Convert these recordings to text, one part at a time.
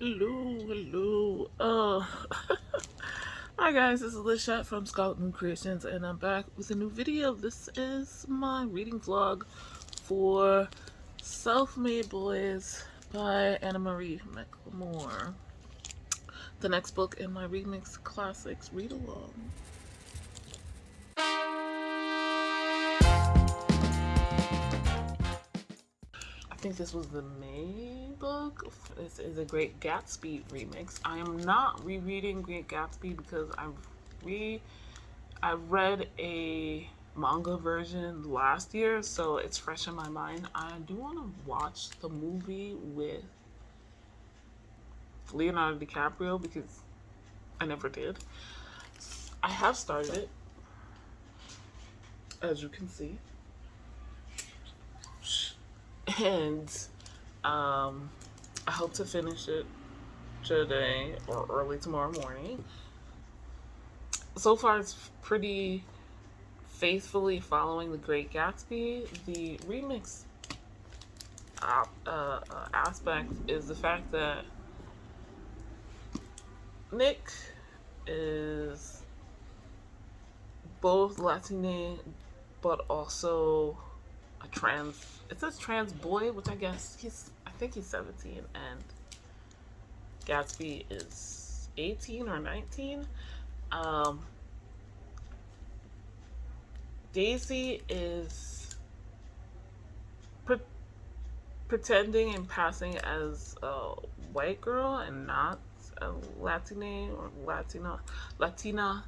Hello. Hi guys, this is Lashette from Scout Moon Creations, and I'm back with a new video. This is my reading vlog for Self-Made Boys by Anna Marie McLemore, the next book in my Remixed Classics read-along. I think this was the main book. This is a Great Gatsby remix. I am not rereading Great Gatsby because I read a manga version last year, so it's fresh in my mind. I do want to watch the movie with Leonardo DiCaprio because I never did. I have started it, as you can see. And I hope to finish it today or early tomorrow morning. So far, it's pretty faithfully following the Great Gatsby. The remix aspect is the fact that Nick is both Latine but also it says trans boy, which I think he's 17 and Gatsby is 18 or 19. Daisy is pretending and passing as a white girl and not a Latine or Latina.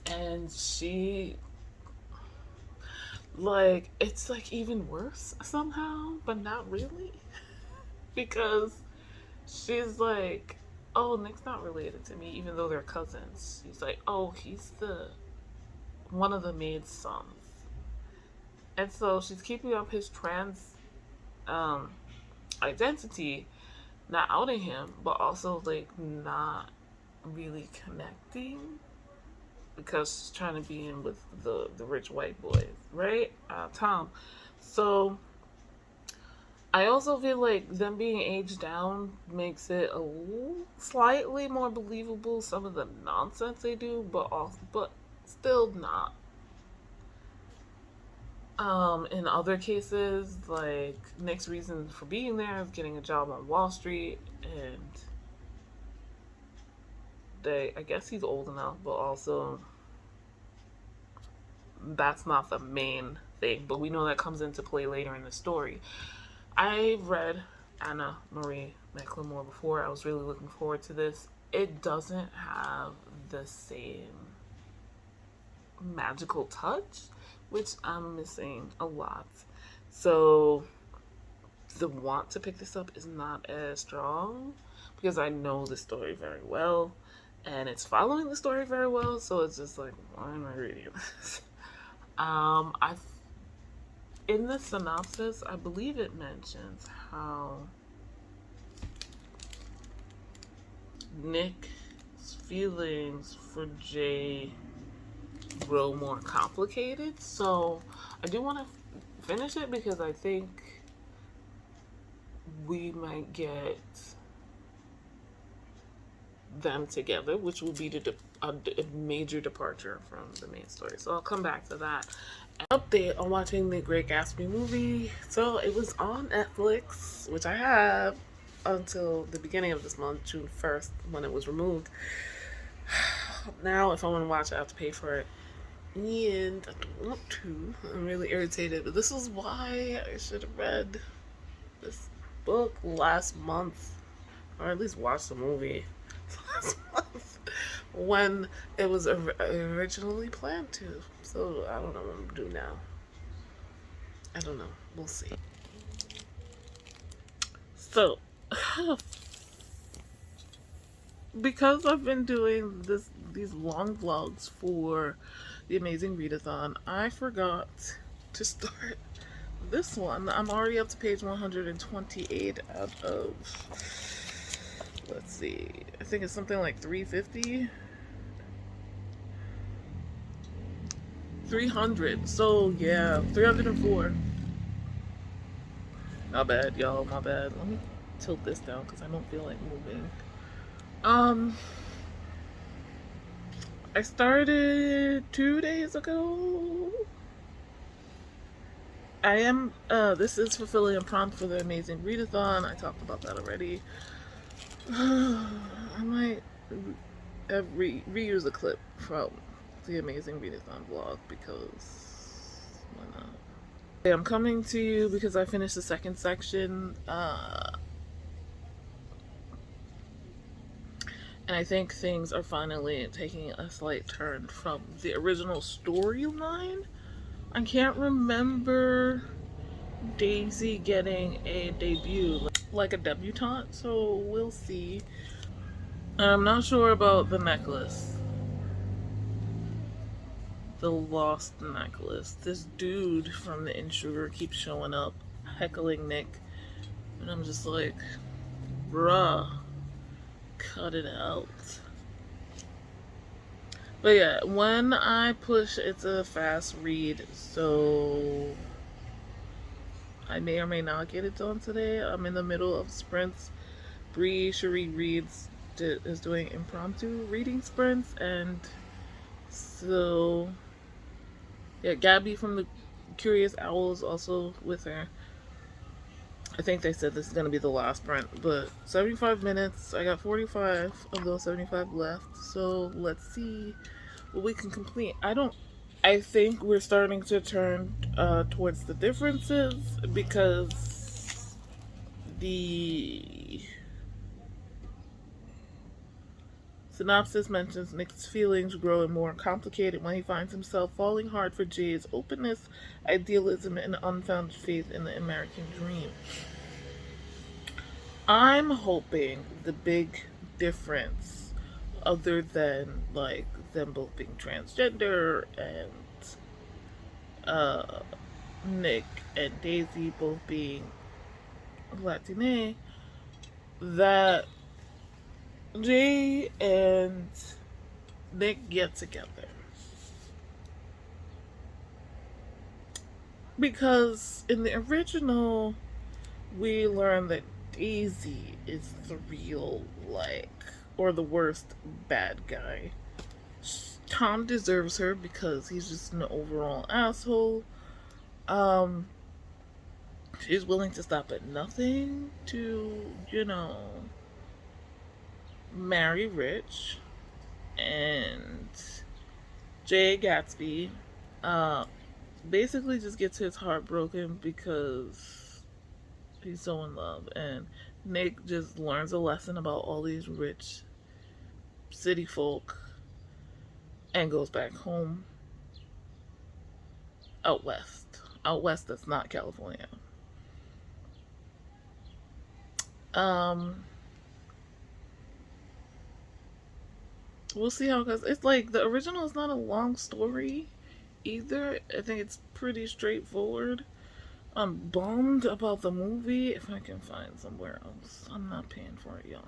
And she, like, it's like even worse somehow, but not really. Because she's like, oh, Nick's not related to me, even though they're cousins. She's like, oh, he's one of the maid's sons. And so she's keeping up his trans identity, not outing him, but also like not really connecting because she's trying to be in with the rich white boys, right? Tom. So I also feel like them being aged down makes it a slightly more believable, some of the nonsense they do, but still not. In other cases, like Nick's reason for being there is getting a job on Wall Street, and I guess he's old enough, but also that's not the main thing. But we know that comes into play later in the story. I've read Anna Marie McLemore before. I was really looking forward to this. It doesn't have the same magical touch, which I'm missing a lot. So the want to pick this up is not as strong because I know the story very well and it's following the story very well. So it's just like, why am I reading this? In the synopsis, I believe it mentions how Nick's feelings for Jay grow more complicated. So I do want to finish it because I think we might get them together, which will be a major departure from the main story. So I'll come back to that. An update on watching the Great Gatsby movie. So it was on Netflix, which I have until the beginning of this month, June 1st, when it was removed. Now, if I want to watch it, I have to pay for it. And I don't want to. I'm really irritated. But this is why I should have read this book last month. Or at least watched the movie last month when it was originally planned to. So I don't know what I'm gonna do now. I don't know. We'll see. So because I've been doing these long vlogs for the Amazing Readathon, I forgot to start this one. I'm already up to page 128 out of, let's see, I think it's something like 350. 300. So yeah, 304. My bad, y'all. My bad. tilt this down because I don't feel like moving. I started 2 days ago. I am, this is fulfilling a prompt for the Amazing Readathon. I talked about that already. I might reuse a clip from the Amazing Readathon vlog because why not? Okay, I'm coming to you because I finished the second section. And I think things are finally taking a slight turn from the original storyline. I can't remember Daisy getting a debut, like a debutante, so we'll see. I'm not sure about the necklace. The lost necklace. This dude from the intruder keeps showing up, heckling Nick, and I'm just like, bruh, cut it out. But yeah, when I push, it's a fast read, so I may or may not get it done today. I'm in the middle of sprints. Bree Cherie Reads is doing impromptu reading sprints, and so yeah, Gabby from the Curious Owl is also with her. I think they said this is going to be the last sprint, but 75 minutes. I got 45 of those 75 left, so let's see what we can complete. I think we're starting to turn towards the differences because the synopsis mentions Nick's feelings growing more complicated when he finds himself falling hard for Jay's openness, idealism, and unfounded faith in the American dream. I'm hoping the big difference, other than like them both being transgender and Nick and Daisy both being Latine, that Jay and Nick get together. Because in the original, we learn that Daisy is the real, like, or the worst bad guy. Tom deserves her because he's just an overall asshole. She's willing to stop at nothing to, marry Rich. And Jay Gatsby basically just gets his heart broken because he's so in love. And Nick just learns a lesson about all these rich city folk and goes back home out west. Out west, that's not California. We'll see how it goes. It's like the original is not a long story either. I think it's pretty straightforward. I'm bummed about the movie. If I can find somewhere else, I'm not paying for it, y'all.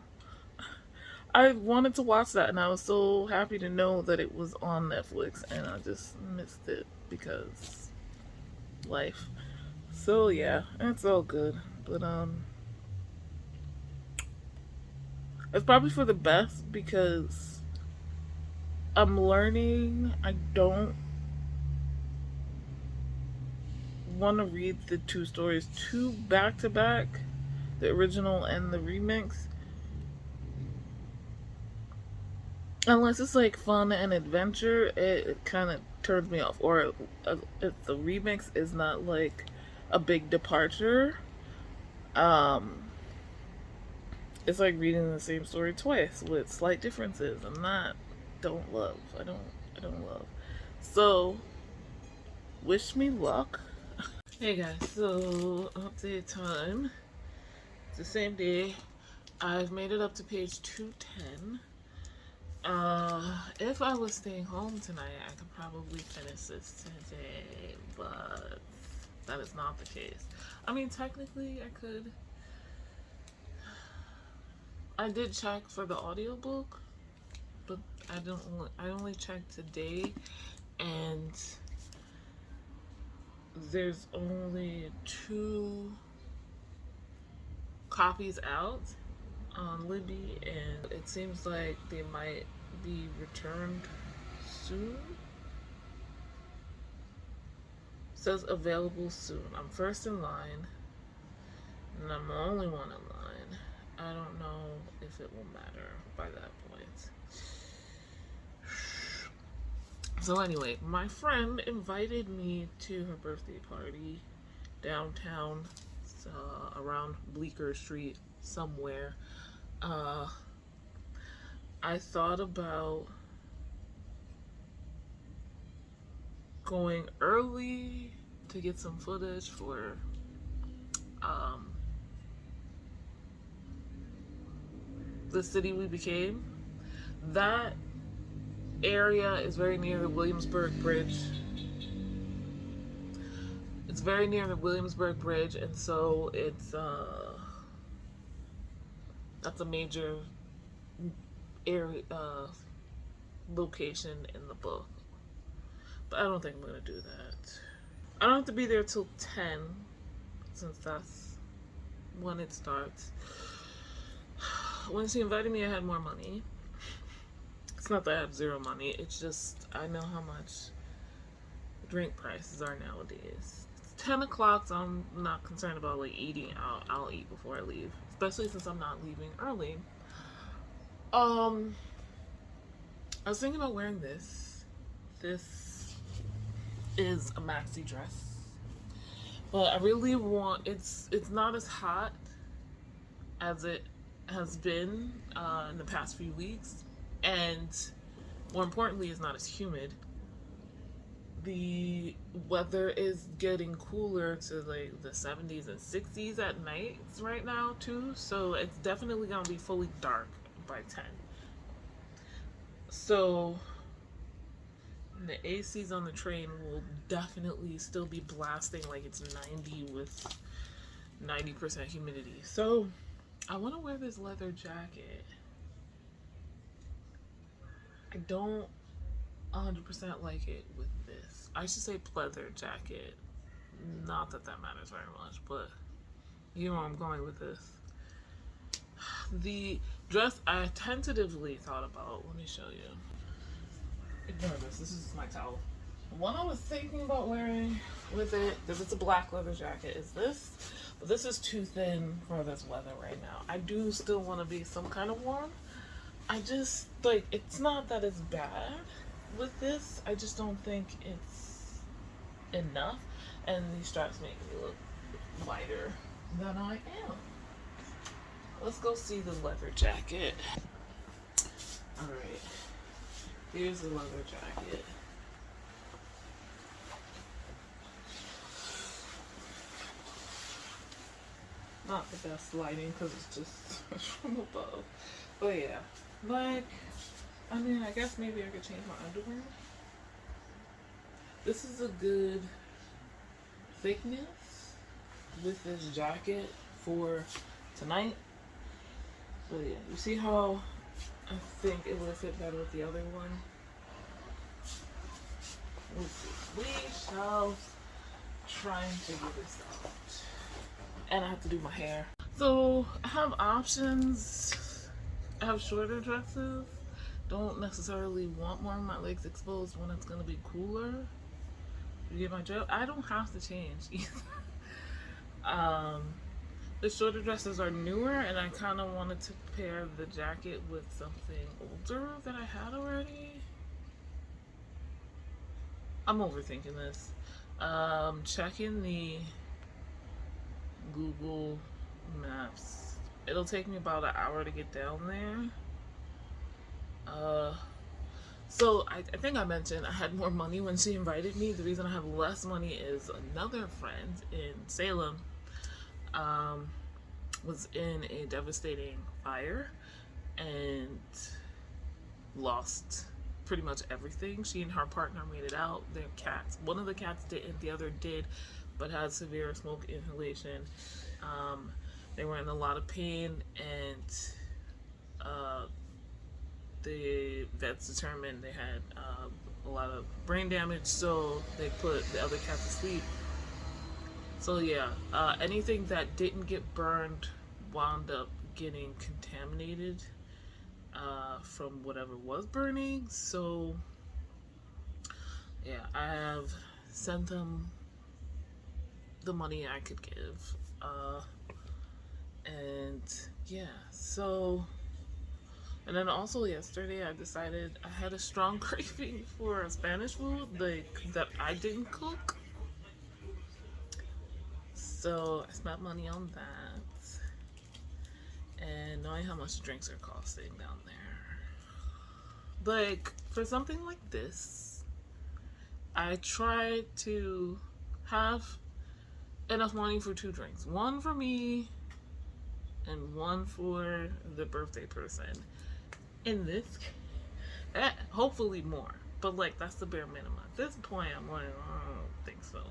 I wanted to watch that, and I was so happy to know that it was on Netflix, and I just missed it because life. So yeah, it's all good, but it's probably for the best because I'm learning. I don't want to read the two stories too back to back, the original and the remix, unless it's like fun and adventure. It kind of turns me off, or if the remix is not like a big departure. It's like reading the same story twice with slight differences, and that don't love. I don't love. So wish me luck. Hey guys, so update time. It's the same day. I've made it up to page 210. If I was staying home tonight, I could probably finish this today, but that is not the case. I mean, technically I could. I did check for the audiobook, but I only checked today, and there's only 2 copies out on Libby, and it seems like they might be returned soon. It says available soon. I'm first in line, and I'm the only one in line. I don't know if it will matter by that point. So anyway, my friend invited me to her birthday party downtown, around Bleecker Street somewhere. I thought about going early to get some footage for the city we became. That area is very near the Williamsburg Bridge. It's very near the Williamsburg Bridge, and so it's that's a major area location in the book. But I don't think I'm gonna do that. I don't have to be there till 10, since that's when it starts. When she invited me, I had more money. It's not that I have zero money, it's just I know how much drink prices are nowadays. It's 10 o'clock, so I'm not concerned about like eating out. I'll eat before I leave, especially since I'm not leaving early. I was thinking about wearing this. This is a maxi dress, but I really want, it's not as hot as it has been in the past few weeks, and more importantly, it's not as humid. The weather is getting cooler to like the 70s and 60s at night right now too, so it's definitely gonna be fully dark by 10. So the ACs on the train will definitely still be blasting like it's 90 with 90% humidity. So I want to wear this leather jacket. I don't 100% like it with this. I should say pleather jacket. Not that that matters very much, but you know where I'm going with this. The dress I tentatively thought about, let me show you. Ignore this, this is my towel. The one I was thinking about wearing with it, because it's a black leather jacket, is this. But this is too thin for this weather right now. I do still want to be some kind of warm. I just, like, it's not that it's bad with this. I just don't think it's enough. And these straps make me look lighter than I am. Let's go see the leather jacket. Alright. Here's the leather jacket. Not the best lighting because it's just from above. But yeah. Like, I mean, I guess maybe I could change my underwear. This is a good thickness with this jacket for tonight. But yeah, you see how I think it would fit better with the other one? Let's see. We shall try and figure this out. And I have to do my hair. So I have options. I have shorter dresses. Don't necessarily want more of my legs exposed when it's gonna be cooler. You get my drift? I don't have to change either. The shorter dresses are newer, and I kind of wanted to pair the jacket with something older that I had already. I'm overthinking this. Checking the Google Maps. It'll take me about an hour to get down there. So I think I mentioned I had more money when she invited me. The reason I have less money is another friend in Salem was in a devastating fire and lost pretty much everything. She and her partner made it out. Their cats, one of the cats didn't, the other did, but had severe smoke inhalation. They were in a lot of pain, and the vets determined they had a lot of brain damage, so they put the other cat to sleep. So yeah, anything that didn't get burned wound up getting contaminated from whatever was burning. So yeah, I have sent them the money I could give. And yeah, so, and then also yesterday I decided I had a strong craving for Spanish food, like, that I didn't cook. So I spent money on that. And knowing how much drinks are costing down there. Like, for something like this, I try to have enough money for 2 drinks. One for me and one for the birthday person. In this case, hopefully more. But like, that's the bare minimum. At this point, I'm like, I don't think so.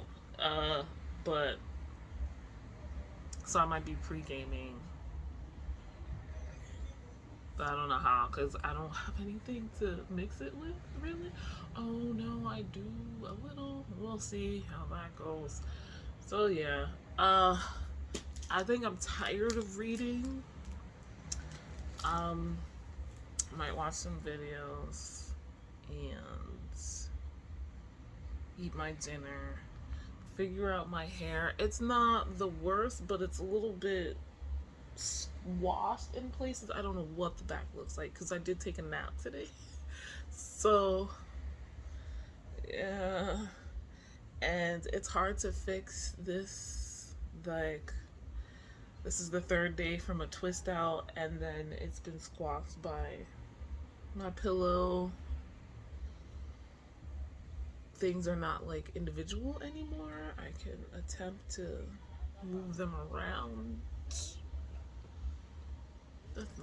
But so I might be pre-gaming. But I don't know how, because I don't have anything to mix it with, really. Oh no, I do a little. We'll see how that goes. So yeah, I think I'm tired of reading. Might watch some videos and eat my dinner, figure out my hair. It's not the worst, but it's a little bit washed in places. I don't know what the back looks like because I did take a nap today. So yeah, and it's hard to fix this. Like, this is the 3rd day from a twist out, and then it's been squashed by my pillow. Things are not like individual anymore. I can attempt to move them around. That's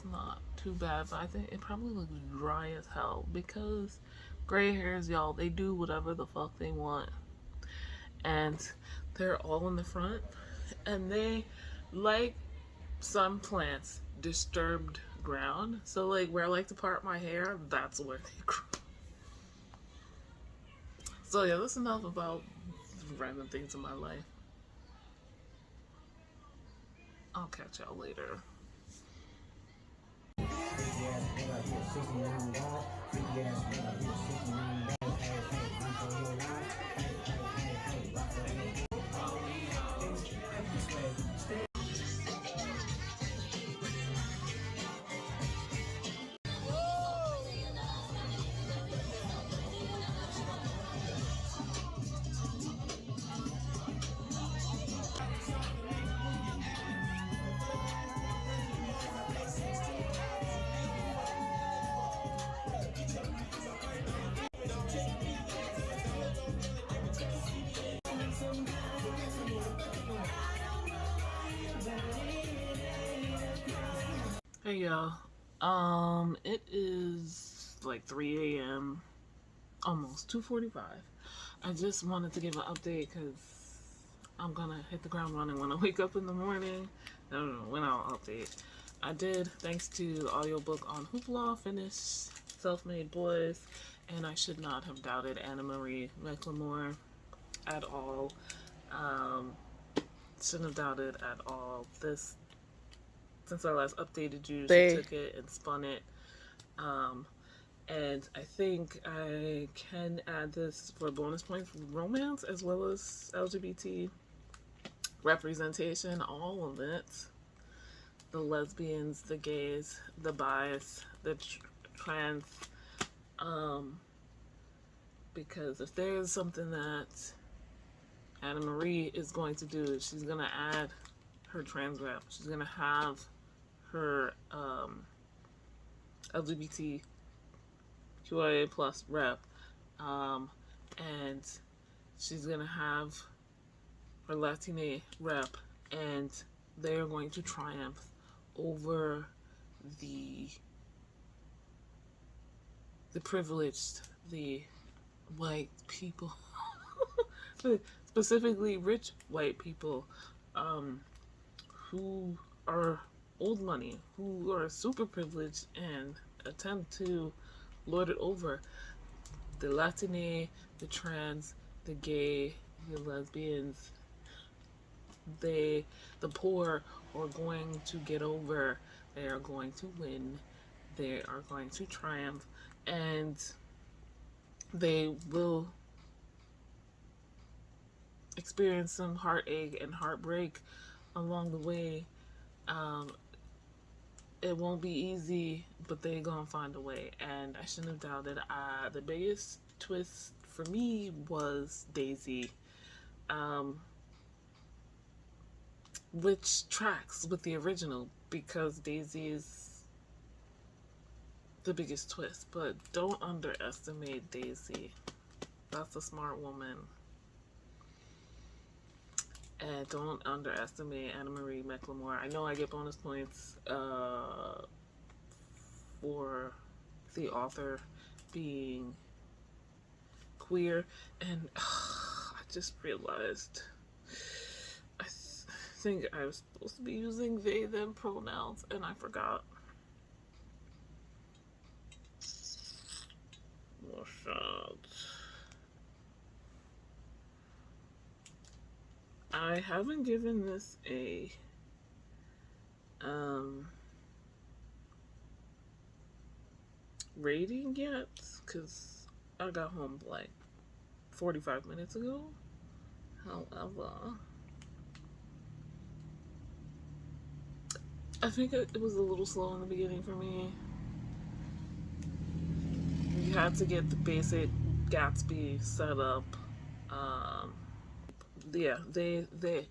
not too bad, but I think it probably looks dry as hell because gray hairs, y'all, they do whatever the fuck they want. And they're all in the front, and they, like some plants, disturbed ground. So like where I like to part my hair, that's where they grow. So yeah, that's enough about random things in my life. I'll catch y'all later. Hey y'all, it is like 3 a.m. almost 2:45. I just wanted to give an update because I'm gonna hit the ground running when I wake up in the morning. I don't know when I'll update. I did, thanks to the audiobook on Hoopla, finish Self-Made Boys, and I should not have doubted Anna Marie McLemore at all. Shouldn't have doubted at all. This, since I last updated you, she took it and spun it. And I think I can add this for bonus points for romance as well as LGBT representation, all of it. The lesbians, the gays, the bis, the trans. Because if there's something that Anna Marie is going to do, she's going to add her trans rep. She's going to have her LGBTQIA plus rep, and she's gonna have her Latina rep, and they are going to triumph over the privileged, the white people, specifically rich white people, who are old money, who are super privileged and attempt to lord it over the Latina, the trans, the gay, the lesbians, the poor are going to get over, they are going to win, they are going to triumph, and they will experience some heartache and heartbreak along the way. It won't be easy, but they gonna find a way, and I shouldn't have doubted. The biggest twist for me was Daisy, which tracks with the original because Daisy is the biggest twist, but don't underestimate Daisy. That's a smart woman. And don't underestimate Anna Marie McLemore. I know I get bonus points for the author being queer, and I just realized I think I was supposed to be using they them pronouns, and I forgot. Lashette. I haven't given this a rating yet because I got home like 45 minutes ago. However, I think it was a little slow in the beginning for me. You had to get the basic Gatsby setup. Yeah, they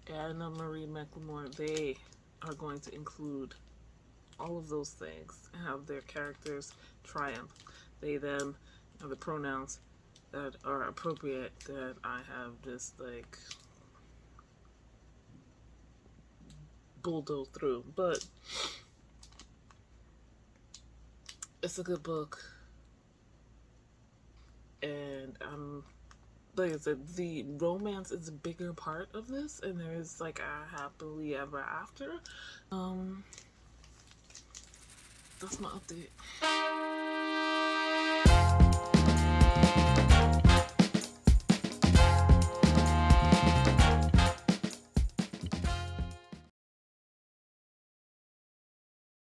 Anna Marie McLemore, they are going to include all of those things and have their characters triumph. They, them are the pronouns that are appropriate that I have just like bulldozed through. But it's a good book, and like I said, the romance is a bigger part of this, and there is like a happily ever after. That's my update.